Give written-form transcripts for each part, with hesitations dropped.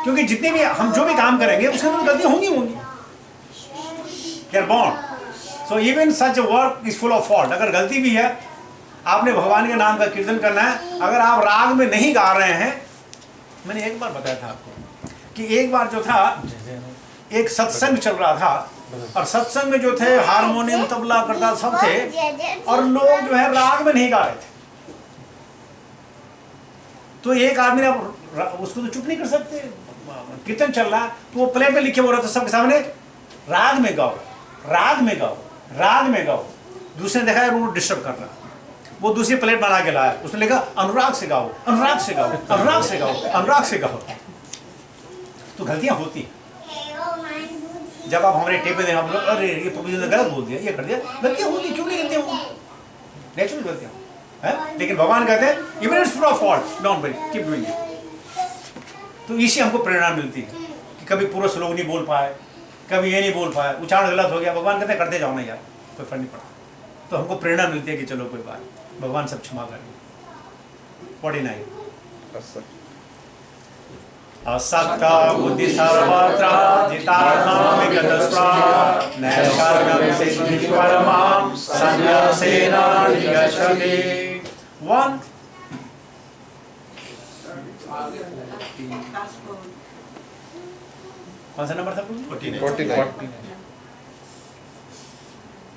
क्योंकि जितने भी हम जो भी काम करेंगे उसमें तो गलतियां होंगी होंगी, they are born. So even such work is full of fault. अगर गलती भी है, आपने भगवान के नाम का कीर्तन करना है, अगर आप राग में नहीं गा रहे हैं, मैंने एक बार बताया था आपको कि एक बार जो था एक सत्संग चल रहा था और सत्संग में जो थे हारमोनियम तबला करता सब थे और लोग जो है राग में नहीं गा रहे थे। तो एक आदमी ने, उसको तो चुप नहीं कर सकते, कीर्तन चल रहा तो वो प्लेट में लिखे हो रहा था सबके सामने, राग में गाओ, राग में गाओ, राग में गाओ। दूसरे ने देखा वो डिस्टर्ब कर रहा, वो दूसरी प्लेट बना के लाया, उसने लिखा अनुराग से गाओ, अनुराग से गाओ, अनुराग से गाओ, अनुराग से गाओ। तो गलतियां होती, जब आप हमारे टेप पे देना, आप लोग अरे ये प्रभु जी ने गलत बोल दिया, ये कर दिया, गलतियां होती, क्यों नहीं गलतियां होती, नेचुरल गलतियां है। लेकिन भगवान कहते हैं even it's full of fault, don't worry, keep doing it. तो इसी हमको प्रेरणा मिलती है कि कभी पूरा श्लोक नहीं बोल पाए, कभी ये नहीं बोल पाए, उच्चारण गलत हो गया, भगवान कहते हैं करते जाओ ना यार, कोई फर्क नहीं पड़ता। तो हमको प्रेरणा मिलती है कि चलो कोई बात, भगवान सब क्षमा करेंगे। 49 असक्ता बुद्धि सर्वत्र जितात्मा विगतस्वा नैष्कर्म्यं सिद्धिं परमां संन्यासेन निगच्छति। 1 कौन सा नंबर था?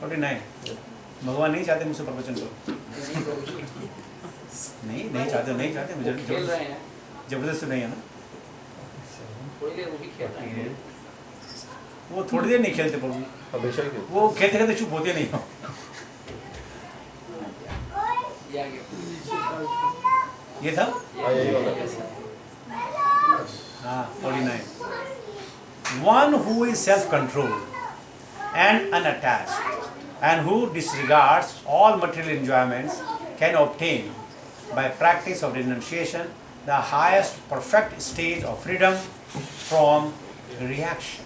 49। भगवान नहीं चाहते मुझसे प्रवचन करो, नहीं चाहते मुझे जबरदस्ती नहीं है ना। वो थोड़ी देर नहीं खेलते प्रभु, वो खेलते खेलते चुप होते नहीं हो। ये था हाँ 49। One who is self-controlled and unattached and who disregards all material enjoyments can obtain by practice of renunciation the highest perfect stage of freedom from reaction.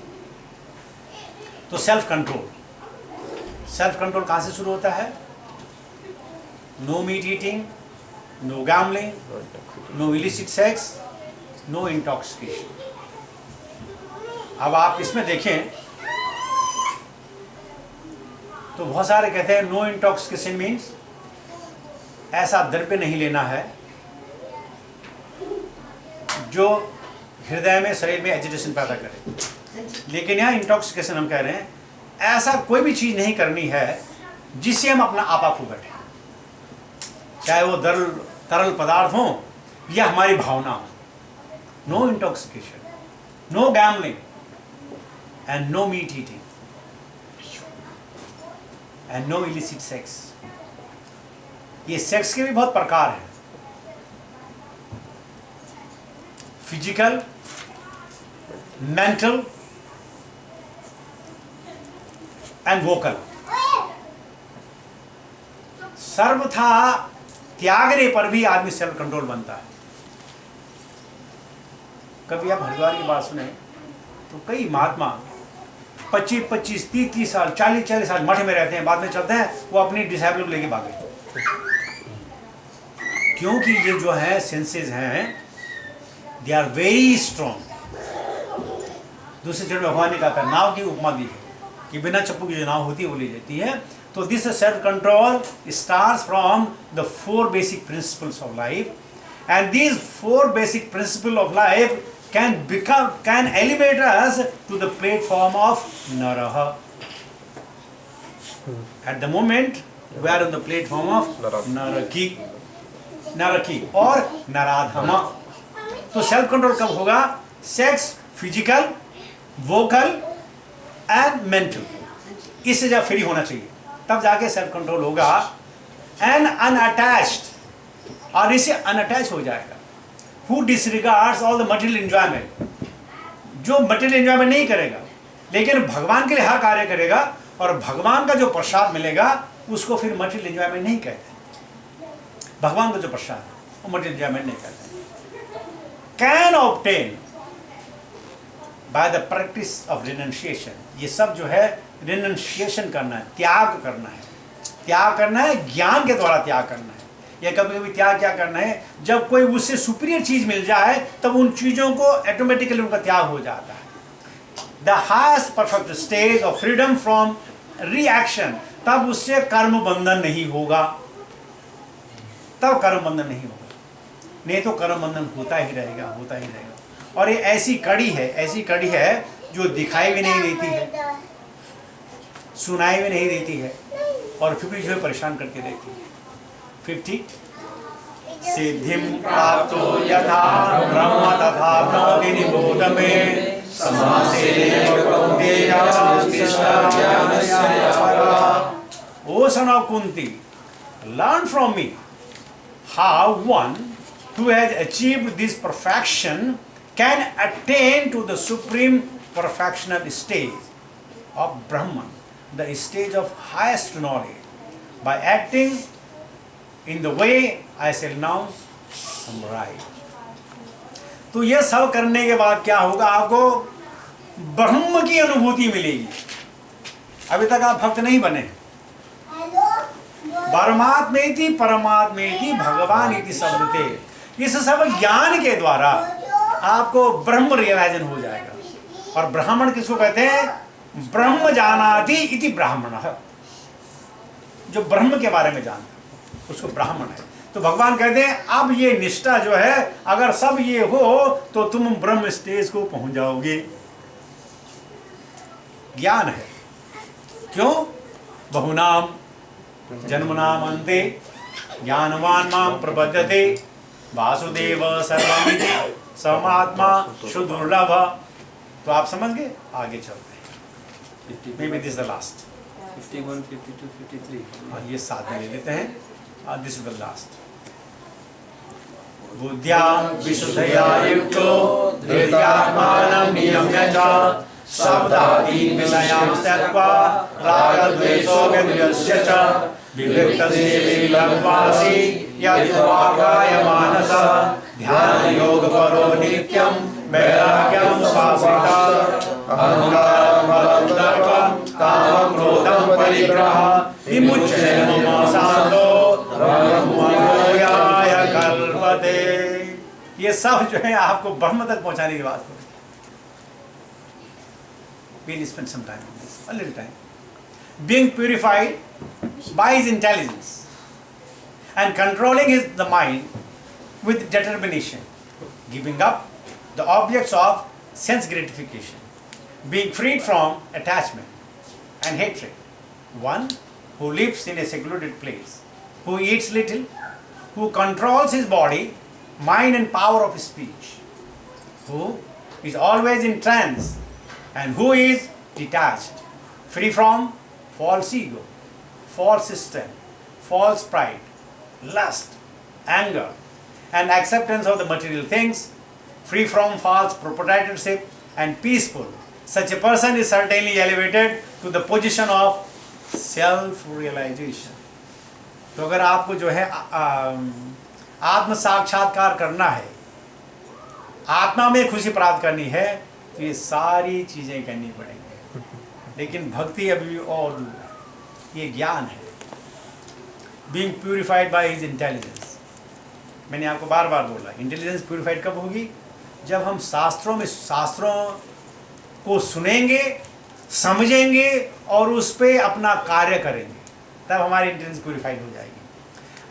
तो सेल्फ कंट्रोल कहाँ से शुरू होता है? No meat eating, no gambling, no illicit sex, no intoxication. अब आप इसमें देखें तो बहुत सारे कहते हैं नो इंटॉक्सिकेशन मीन्स ऐसा द्रव्य नहीं लेना है जो हृदय में, शरीर में एजिटेशन पैदा करे। लेकिन यहाँ इंटॉक्सिकेशन हम कह रहे हैं ऐसा कोई भी चीज़ नहीं करनी है जिससे हम अपना आपा खो बैठे, चाहे वो तरल पदार्थ हो या हमारी भावना हो। No intoxication, no gambling and no meat eating and no illicit sex। ये सेक्स के भी बहुत प्रकार हैं, फिजिकल, मेंटल एंड वोकल। सर्वथा त्यागने पर भी आदमी सेल्फ कंट्रोल बनता है। कभी आप हरिद्वार की बात सुने तो कई महात्मा 25-25, 30-30 साल, 40-40 साल मठ में रहते हैं, बाद में चलते हैं वो अपनी डिसाइबल को लेके भागे। क्योंकि ये जो है सेंसेस हैं दे आर वेरी स्ट्रॉन्ग। दूसरे चरण भगवान ने कहा था, नाव की उपमा दी है कि बिना चप्पू की जो नाव होती है वो ले जाती है। तो this self control starts from the 4 basic principles of life, and these 4 basic principle of life can elevate us to the platform of Naraha. At the moment we are on the platform of Naraki और Naradhama। तो self control कब होगा? Sex, physical, vocal and mental, इससे जब free होना चाहिए तब जाके सेल्फ कंट्रोल होगा। एंड अनअटैच्ड, और इससे अनअटैच हो जाएगा। Who disregards all the material enjoyment, जो material enjoyment नहीं करेगा लेकिन भगवान के लिए हर कार्य करेगा और भगवान का जो प्रसाद मिलेगा उसको फिर material enjoyment नहीं कहते। भगवान का जो प्रसाद है वो material enjoyment नहीं कहते। Can obtain by the practice of renunciation, ये सब जो है renunciation करना है, त्याग करना है। त्याग करना है, ज्ञान के द्वारा त्याग करना है। या कभी कभी त्याग क्या करना है, जब कोई उससे सुपीरियर चीज मिल जाए तब उन चीजों को ऑटोमेटिकली उनका त्याग हो जाता है। The highest perfect stage of freedom from reaction, तब उससे कर्म बंधन नहीं होगा, तब कर्म बंधन नहीं होगा, नहीं तो कर्म बंधन होता ही रहेगा, होता ही रहेगा। और ये ऐसी कड़ी है, ऐसी कड़ी है जो दिखाई भी नहीं देती है, सुनाई भी नहीं देती है, और फिर भी जो है परेशान करके रहती है। 50 सिद्धिं प्राप्तो यथा ब्रह्म तथा भवति निबोध में समासेन कौन्तेय कृष्ण ज्ञानस्य परा। O son of Kunti, learn from me how one who has achieved this perfection can attain to the supreme perfectional stage of Brahman, the stage of highest knowledge, by acting in the way I shall now summarize. तो ये सब करने के बाद क्या होगा, आपको ब्रह्म की अनुभूति मिलेगी। अभी तक आप भक्त नहीं बने, परमात्मेति परमात्मेति भगवान इति शब्दते, इस सब ज्ञान के द्वारा आपको ब्रह्म रियलाइजन हो जाएगा। और ब्राह्मण किसको कहते हैं, ब्रह्म जानाति इति ब्राह्मणः, जो ब्रह्म के बारे में जानता है उसको ब्राह्मण है। तो भगवान कहते हैं अब ये निष्ठा जो है, अगर सब ये हो तो तुम ब्रह्म स्टेज को पहुंच जाओगे। ज्ञान है, क्यों, बहुनाम जन्मनाम अन्ते ज्ञानवान माम प्रपद्यते वासुदेव सर्वमिति समात्मा सुदुर्लभ। तो आप समझ गए, आगे चलते हैं। Maybe this is the last 51, 52, 53। ये साथ में ले लेते हैं। This is the last। बुद्ध्या विशुद्धया युक्तो धृत्यात्मानं नियम्य च शब्दादीन् विषयान् त्यक्त्वा रागद्वेषो व्यनुयस्य च विविक्तसेवी लघ्वासी यद्वाकाय मानसः ध्यानयोगपरो नित्यं वैराग्यं स्वाश्रितः अहङ्कारं बलं दर्पं कामं क्रोधं परिग्रहः विमुच्य मम शान्तो ब्रह्मोयाय कल्पते। ये सब जो है आपको ब्रह्म तक पहुंचाने की बात हो। We'll spend some time on this, a little time. Being purified by his intelligence and controlling the mind with determination, giving up the objects of sense gratification, being freed from attachment and hatred. One who lives in a secluded place, who eats little, who controls his body, mind and power of speech, who is always in trance, and who is detached, free from false ego, false system, false pride, lust, anger, and acceptance of the material things, free from false proprietorship, and peaceful. Such a person is certainly elevated to the position of self-realization. तो अगर आपको जो है आत्म साक्षात्कार करना है, आत्मा में खुशी प्राप्त करनी है, तो ये सारी चीज़ें करनी पड़ेंगी। लेकिन भक्ति अभी भी और दूर है, ये ज्ञान है। Being purified by his intelligence, मैंने आपको बार बार बोला, इंटेलिजेंस प्यूरिफाइड कब होगी, जब हम शास्त्रों को सुनेंगे, समझेंगे और उस पर अपना कार्य करेंगे, तब हमारी इंटेलिजेंस प्यूरिफाइड हो जाएगी।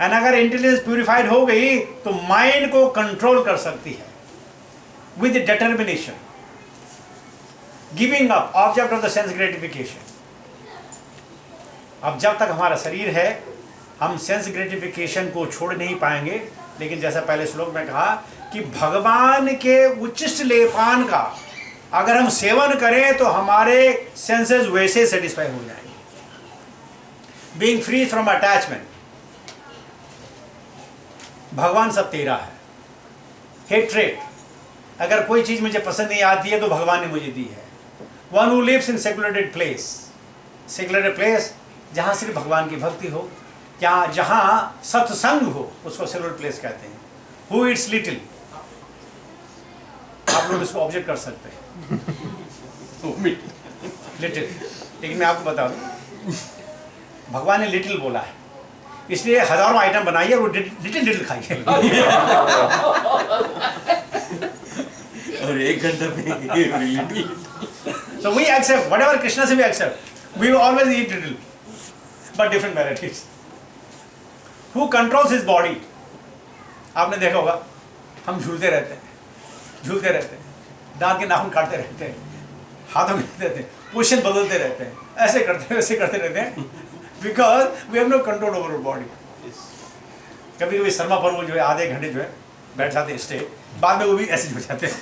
एंड अगर इंटेलिजेंस प्यूरिफाइड हो गई तो माइंड को कंट्रोल कर सकती है with determination, giving up object of the sense gratification. अब जब तक हमारा शरीर है हम सेंस ग्रेटिफिकेशन को छोड़ नहीं पाएंगे, लेकिन जैसा पहले श्लोक में कहा कि भगवान के उच्चिष्ट लेपान का अगर हम सेवन करें तो हमारे सेंसेस वैसे सेटिस्फाई हो जाएंगे। बीइंग फ्री फ्रॉम अटैचमेंट, भगवान सब तेरा है। हेट्रेड, अगर कोई चीज मुझे पसंद नहीं आती है तो भगवान ने मुझे दी है। One who lives in secular place, secular place जहाँ सिर्फ भगवान की भक्ति हो, जहाँ सत्संग हो, उसको सेक्युलर प्लेस कहते हैं। हु इट्स लिटिल, आप लोग इसको ऑब्जेक्ट कर सकते हैं लिटिल, लेकिन मैं आपको बता दूं भगवान ने लिटिल बोला है, इसलिए हजारों आइटम बनाइए और लिटिल लिटिल खाइए। और 1 घंटा में So we accept whatever Krishna says, we accept. We will always eat little, but different varieties. Who controls his body? आपने देखा होगा, हम झूलते रहते हैं, दांत के नाखून काटते रहते हैं, हाथों में रहते हैं, पोजीशन बदलते रहते हैं, ऐसे करते हैं, वैसे करते रहते हैं, because we have no control over our body. कभी कभी शर्मा प्रभु जो है आधे घंटे जो है बैठ जाते हैं स्टे, बाद में वो भी ऐसे हो जाते हैं।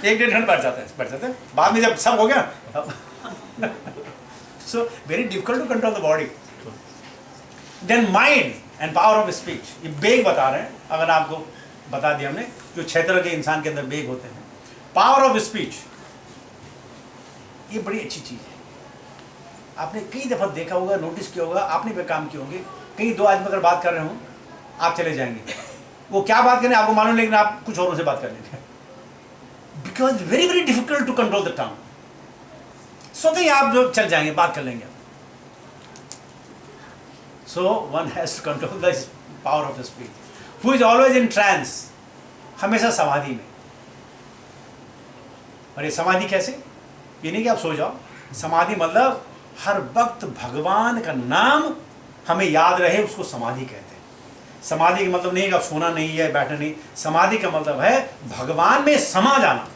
1-1.5 घंटे बैठ जाते हैं, बाद में जब सब हो गया। So very difficult to control the body. Then mind and power of speech, ये बेग बता रहे हैं, अगर आपको बता दिया हमने, जो 6 तरह के इंसान के अंदर बेग होते हैं। पावर ऑफ स्पीच, ये बड़ी अच्छी चीज़ है। आपने कई दफ़ा देखा होगा, नोटिस किया होगा, आपने भी काम किए होंगे, कहीं 2 आदमी अगर बात कर रहे हो, आप चले जाएंगे, वो क्या बात करें आपको मालूम, लेकिन आप कुछ औरों से बात कर लेंगे, because very very difficult to control the tongue. सोते ही आप जो चल जाएंगे, बात कर लेंगे। So one has to control the power of the speech. Who is always in trance, हमेशा समाधि में। और ये समाधि कैसे, ये नहीं कि आप सो जाओ, समाधि मतलब हर वक्त भगवान का नाम हमें याद रहे, उसको समाधि कहते हैं। समाधि का मतलब नहीं कि आप सोना नहीं है, बैठना नहीं, समाधि का मतलब है भगवान में समा जाना।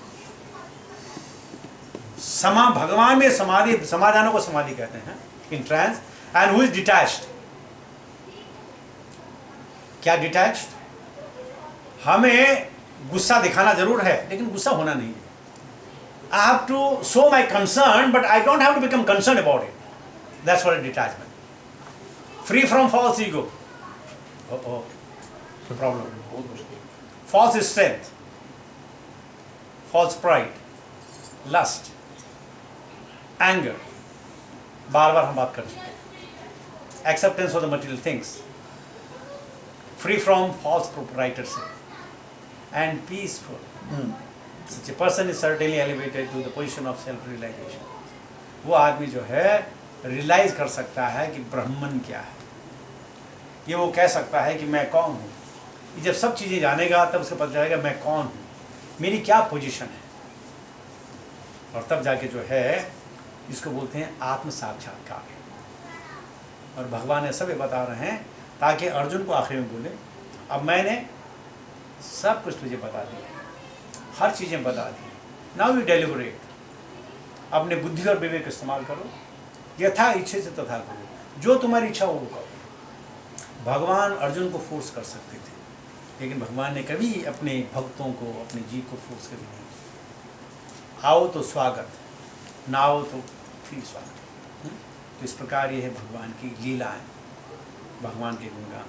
भगवान में समाधि, समा जाना को समाधि कहते हैं, in trance. And who is detached, क्या डिटैच्ड, हमें गुस्सा दिखाना जरूर है, लेकिन गुस्सा होना नहीं है। I have to show my concern, but I don't have to become concerned about it. That's what a detachment. Free from false ego. Problem. False strength, false pride, lust, anger. बार बार हम बात कर चुके हैं। Acceptance of the material things. Free from false proprietorship and peaceful. Such a person is certainly elevated to the position of self-realization. वो आदमी जो है realise कर सकता है कि ब्रह्मन क्या है। ये वो कह सकता है कि मैं कौन हूँ। जब सब चीज़ें जानेगा तब उसको पता चलेगा मैं कौन हूँ, मेरी क्या पोजीशन है, और तब जाके जो है इसको बोलते हैं आत्म साक्षात्कार। और भगवान ने सब ये बता रहे हैं ताकि अर्जुन को आखिर में बोले, अब मैंने सब कुछ तुझे बता दिया, हर चीज़ें बता दी, नाउ यू डेलिबरेट, अपने बुद्धि और विवेक इस्तेमाल करो, यथा इच्छे से तथा करो, जो तुम्हारी इच्छा हो वो करो। भगवान अर्जुन को फोर्स कर सकते थे, लेकिन भगवान ने कभी अपने भक्तों को, अपने जीव को फोर्स कभी नहीं किया। आओ तो स्वागत, ना आओ तो फिर स्वागत। तो इस प्रकार ये है भगवान की लीलाएं, भगवान के गुणगान।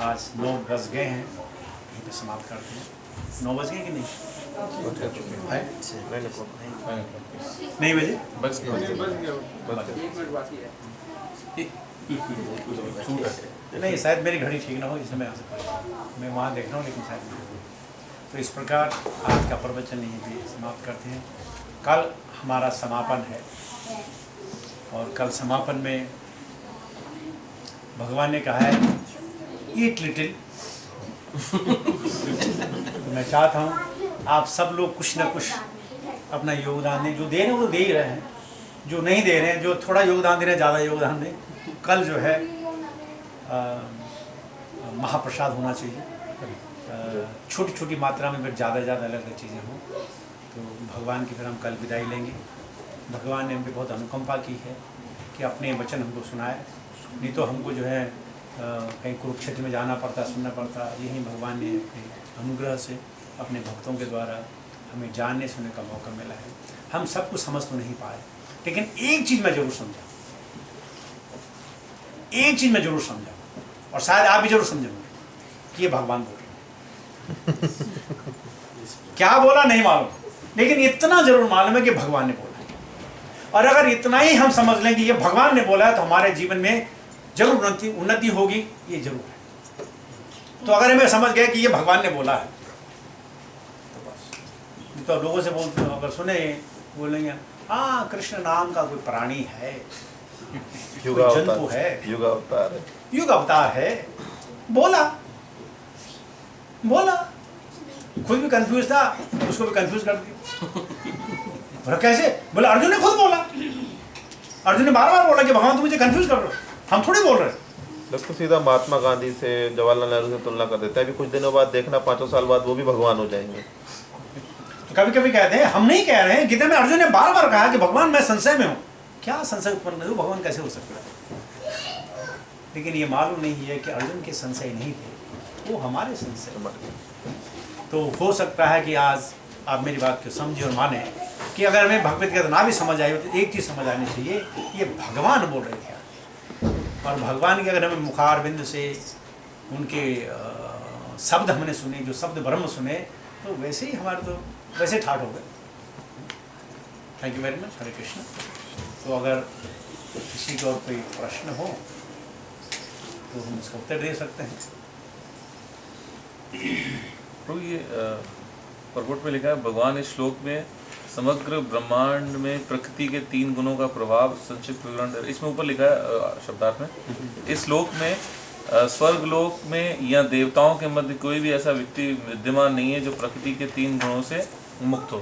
आज 9 बज गए हैं, यहीं पे समाप्त करते हैं। 9 बज गए कि नहीं? नहीं बजे? बस नहीं, शायद मेरी घड़ी ठीक ना हो, इसलिए मैं वहाँ देख रहा हूँ, लेकिन शायद नहीं हो। तो इस प्रकार आज का प्रवचन यहीं पे समाप्त करते हैं। कल हमारा समापन है, और कल समापन में भगवान ने कहा है ईट लिटिल। तो मैं चाहता हूँ आप सब लोग कुछ ना कुछ अपना योगदान दें। जो दे रहे हैं वो दे ही रहे हैं, जो नहीं दे रहे हैं, जो थोड़ा योगदान दे रहे हैं, ज़्यादा योगदान दें। कल जो है महाप्रसाद होना चाहिए, छोटी छोटी मात्रा में, फिर ज़्यादा ज़्यादा अलग अलग चीज़ें हों। तो भगवान की फिर हम कल विदाई लेंगे। भगवान ने हम पे बहुत अनुकंपा की है कि अपने वचन हमको सुनाए, नहीं तो हमको जो है कहीं कुरुक्षेत्र में जाना पड़ता, सुनना पड़ता। यही भगवान ने अपने अनुग्रह से अपने भक्तों के द्वारा हमें जानने सुनने का मौका मिला है। हम सब कुछ समझ तो नहीं पाए, लेकिन एक चीज़ मैं ज़रूर समझा, एक चीज़ मैं ज़रूर समझा, और शायद आप भी जरूर समझेंगे कि ये भगवान बोल रहे हैं। क्या बोला नहीं मालूम, लेकिन इतना जरूर मालूम है कि भगवान ने बोला है। और अगर इतना ही हम समझ लें कि ये भगवान ने बोला है, तो हमारे जीवन में जरूर उन्नति होगी, ये जरूर है। तो अगर हमें समझ गए कि ये भगवान ने बोला है, तो बस। तो लोगों से बोलते हो, अगर सुने बोलेंगे हाँ कृष्ण नाम का कोई प्राणी है, कोई जंतु है, युग अवतार है, युग अवतार है, बोला खुद भी कंफ्यूज था, उसको भी कंफ्यूज कर दिया। बोला कैसे? बोला अर्जुन ने खुद बोला, अर्जुन ने बार बार बोला कि भगवान तुम मुझे कंफ्यूज कर रहे हो, हम थोड़ी बोल रहे हैं। तो सीधा महात्मा गांधी से, जवाहरलाल नेहरू से तुलना कर देता है कि कुछ दिनों बाद देखना 5 साल बाद वो भी भगवान हो जाएंगे। तो कभी कभी कहते हैं, हम नहीं कह रहे हैं, गीता में अर्जुन ने बार बार कहा कि भगवान मैं संशय में हूँ। क्या संशय उत्पन्न नहीं हो, भगवान कैसे हो सकता है? लेकिन ये मालूम नहीं है कि अर्जुन के संशय नहीं थे, वो हमारे संशय। तो हो सकता है कि आज आप मेरी बात को समझे और माने कि अगर हमें भगवत गीता ना भी समझ आई हो तो एक चीज़ समझ आनी चाहिए, ये भगवान बोल रहे थे। और भगवान के अगर हमें मुखार बिंद से उनके शब्द हमने सुने, जो शब्द ब्रह्म सुने, तो वैसे ही हमारे तो वैसे ठाट हो गए। Thank you very much. Hare Krishna. तो अगर किसी को और कोई प्रश्न हो तो हम उसका उत्तर दे सकते हैं। प्रभु ये परपोर्ट में लिखा है, भगवान इस श्लोक में समग्र ब्रह्मांड में प्रकृति के 3 गुणों का प्रभाव संक्षिप्त विवरण, इसमें ऊपर लिखा है शब्दार्थ में, इस श्लोक में स्वर्ग लोक में या देवताओं के मध्य कोई भी ऐसा व्यक्ति विद्यमान नहीं है जो प्रकृति के 3 गुणों से मुक्त हो।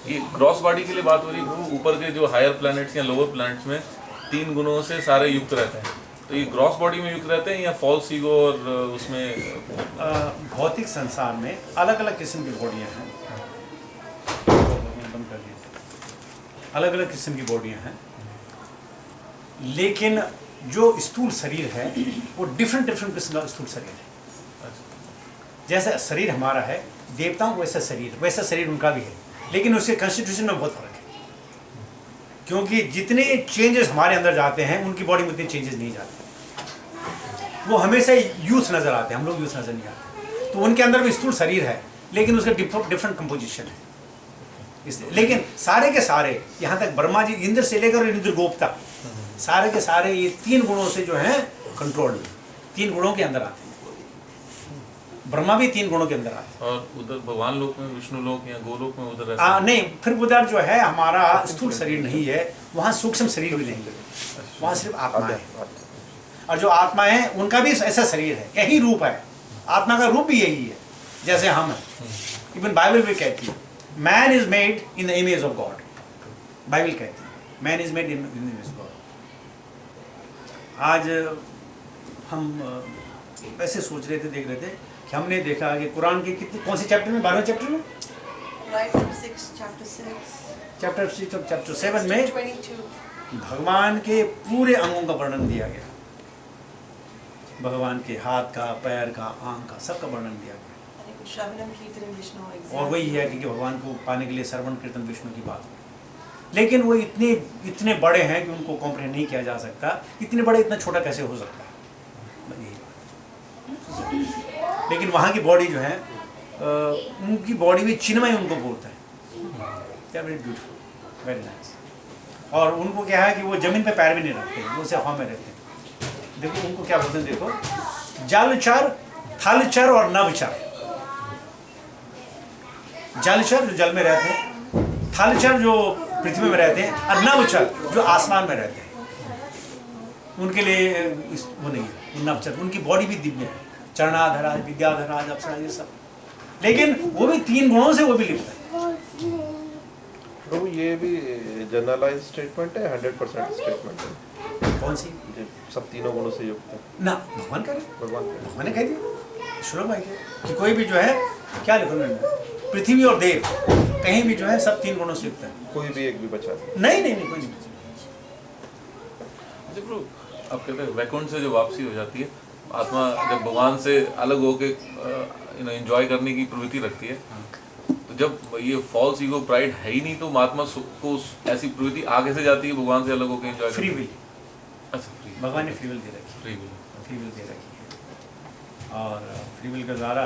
ये ग्रॉस बॉडी के लिए बात हो रही है, ऊपर के जो हायर प्लैनेट्स या लोअर प्लैनेट्स में 3 गुणों से सारे युक्त रहते हैं, तो ये ग्रॉस बॉडी में युक्त रहते हैं या फॉल्स ईगो और उसमें? भौतिक संसार में अलग अलग किस्म की बॉडियाँ हैं, अलग अलग किस्म की बॉडियाँ हैं, लेकिन जो स्थूल शरीर है वो डिफरेंट किस्म का स्थूल शरीर है। जैसा शरीर हमारा है, देवताओं को वैसा शरीर उनका भी है, लेकिन उसके कॉन्स्टिट्यूशन में बहुत फर्क है। क्योंकि जितने चेंजेस हमारे अंदर जाते हैं उनकी बॉडी में उतने चेंजेस नहीं जाते। वो हमेशा यूथ नज़र आते हैं, हम लोग यूथ नज़र नहीं आते। तो उनके अंदर भी स्थूल शरीर है, लेकिन उसका डिफरेंट कंपोजिशन है। इसलिए लेकिन सारे के सारे, यहाँ तक ब्रह्मा जी इंद्र से लेकर इंद्र गोप तक, सारे के सारे ये 3 गुणों से जो हैं कंट्रोल, 3 गुणों के अंदर आते हैं। ब्रह्मा भी 3 गुणों के अंदर आते हैं। और उधर भगवान लोक में, विष्णु लोक या गोलोक में उधर नहीं, फिर उधर जो है हमारा स्थूल शरीर नहीं है, वहाँ सूक्ष्म शरीर भी नहीं है, वहाँ सिर्फ आत्मा है। और जो आत्मा है उनका भी ऐसा शरीर है, यही रूप है, आत्मा का रूप भी यही है जैसे हम हैं। इवन बाइबल भी कहती है man is made in the image of God. Bible कहती है man is made in the image of God. आज हम ऐसे सोच रहे थे, देख रहे थे कि हमने देखा कि कुरान के कितने, कौन से चैप्टर में, 12वें चैप्टर में, चैप्टर 6 चैप्टर 7 में भगवान के पूरे अंगों का वर्णन दिया गया। भगवान के हाथ का, पैर का, आंख का, सबका वर्णन दिया गया। और वही है कि भगवान को पाने के लिए श्रवण कीर्तन विष्णु की बात है। लेकिन वो इतने बड़े हैं कि उनको कॉम्प्रहेंड नहीं किया जा सकता। इतने बड़े इतना छोटा कैसे हो सकता है, यही बात। लेकिन वहाँ की बॉडी जो है, उनकी बॉडी भी चिन्मय उनको बोलता है। Very beautiful, very nice. और उनको क्या है कि वो जमीन पे पैर भी नहीं रखते, वो सिर्फ हवा में रहते हैं। देखो उनको क्या बोलते हैं, देखो जलचर, थलचर और नभचर। जलचर जो जल में रहते हैं, थलचर जो पृथ्वी में रहते हैं, और नभचर जो आसमान में रहते हैं। उनके लिए वो नहीं है नभचर। उनकी बॉडी भी दिव्य है, चरणाधराज, विद्याधराज, अप्सरा, ये सब। लेकिन वो भी 3 गुणों से वो भी लिखता है। तो ये भी जनरलाइज स्टेटमेंट है, 100% स्टेटमेंट है। कौन सी? सब 3 गुणों से युक्त है ना, भगवान करे, भगवान ने कह दिया श्लोक भाई कि कोई भी जो है, क्या लिखो मैंने, पृथ्वी और देव कहीं भी जो है सब 3 गुणों से युक्त है। कोई भी एक भी बचा नहीं, कोई नहीं बचा। प्रभु आप कहते हैं वैकुंठ से जो वापसी हो जाती है, आत्मा जब भगवान से अलग होके एंजॉय करने की प्रवृत्ति रखती है, तो जब ये फॉल्स ईगो प्राइड है ही नहीं, तो आत्मा को ऐसी प्रवृत्ति आगे से जाती है भगवान से अलग होकर एंजॉय। Free will. अच्छा, फ्री, भगवान ने फ्री विल दे रखी, फ्री विल दे रखी है। और फ्री विल के द्वारा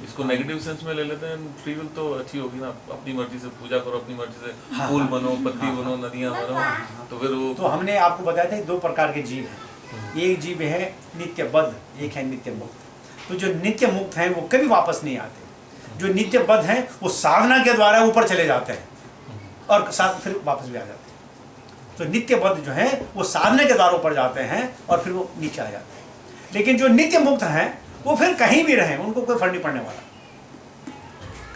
इसको नेगेटिव सेंस में ले लेते हैं। फ्री विल तो अच्छी होगी ना, अपनी मर्जी से पूजा करो, अपनी मर्जी से फूल बनो, पत्ती बनो, नदियाँ बनो, तो फिर वो। तो हमने आपको बताया था 2 प्रकार के जीव हैं। एक जीव है नित्य बद्ध, एक है नित्य मुक्त। तो जो नित्य मुक्त हैं वो कभी वापस नहीं आते। जो नित्य बद्ध हैं वो साधना के द्वारा ऊपर चले जाते हैं और फिर वापस भी आ जाते हैं। तो नित्य बद्ध जो है वो साधने के द्वारों पर जाते हैं और फिर वो नीचे आ जाते हैं। लेकिन जो नित्य मुक्त हैं वो फिर कहीं भी रहें, उनको कोई फर्क नहीं पड़ने वाला,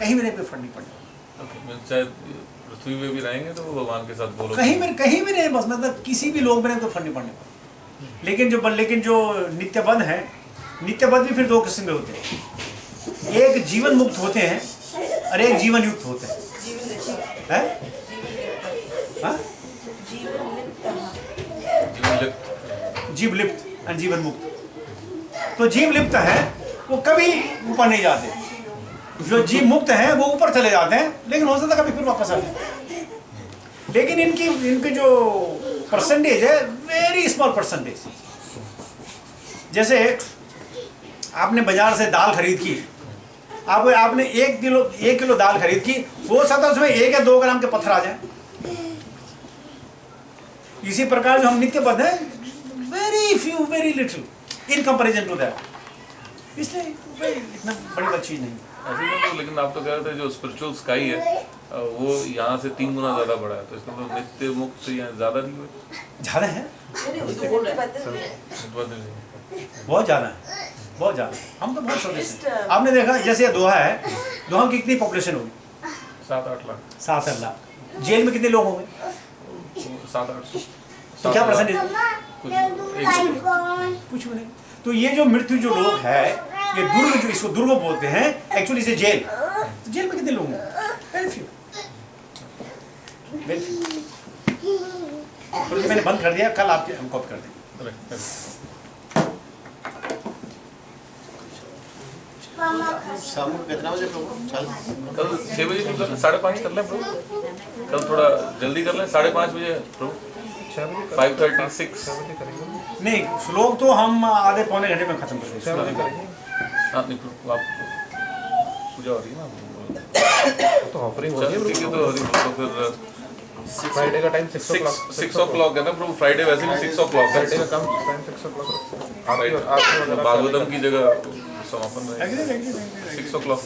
कहीं भी नहीं कोई फर्क नहीं पड़ने वाला। चाहे पृथ्वी में भी रहेंगे तो वो भगवान के साथ बोलो, कहीं भी नहीं, बस मतलब किसी भी लोग में कोई फर्क नहीं पड़ने वाला। लेकिन जो नित्य बद्ध हैं, नित्य बद्ध भी फिर दो किस्म के होते हैं, एक जीवन मुक्त होते हैं और एक जीवन युक्त होते हैं। हाँ? जीव लिप्त और जीवन मुक्त। तो जीव लिप्त है वो कभी ऊपर नहीं जाते, जो जीव मुक्त है वो ऊपर चले जाते हैं, लेकिन हो सकता है कभी फिर वापस आ जाए। लेकिन इनकी जो परसेंटेज है वेरी स्मॉल परसेंटेज। जैसे आपने बाजार से दाल खरीद की, आपने 1 किलो दाल खरीद की, हो सकता है उसमें 1 या 2 ग्राम के पत्थर आ जाए। इसी प्रकार जो हम नित्य बद्ध हैं, very few, very little in comparison to that, इसलिए इतना बड़ी बात चीज नहीं। ऐसे में तो, लेकिन आप तो कह रहे थे जो स्पिरिचुअल स्काई है वो यहाँ से 3 गुना ज्यादा बड़ा है, तो इसका मतलब नित्य मुक्त यहाँ ज्यादा नहीं हुए? ज्यादा है, बहुत ज्यादा है, बहुत ज्यादा। हम तो बहुत छोटे से, आपने देखा जैसे दोहा है, दोहा की कितनी पॉपुलेशन होगी? 7-8 लाख। 7-8 लाख। जेल में कितने लोग होंगे? 700-800। तो क्या परसेंटेज? कुछ कुछ भी नहीं। तो ये जो मृत्यु जो लोग है, ये दुर्ग, जो इसको दुर्ग बोलते हैं, एक्चुअली इसे जेल। तो जेल में कितने लोग हैं? Very few. तो मैंने बंद कर दिया, कल आपके हम कॉपी कर देंगे। शाम को कितना बजे प्रोग्राम? कल 6 बजे शुरू कर, 5:30 कर लें प्रो, कल थोड़ा जल्दी कर लें, 5:30 बजे प्रो, 5:30 6 नहीं, श्लोक तो हम आधे पौने घंटे में खत्म कर देंगे। हाँ नहीं प्रो, आप पूजा हो रही है ना, तो ऑफरिंग हो रही है, ठीक है, तो फिर फ्राइडे का टाइम 6 o'clock है ना प्रो, फ्राइडे वैसे भी 6 o'clock है, फ्राइडे का टाइम 6 o'clock भागवतम की जगह समापन रहेगा 6 o'clock।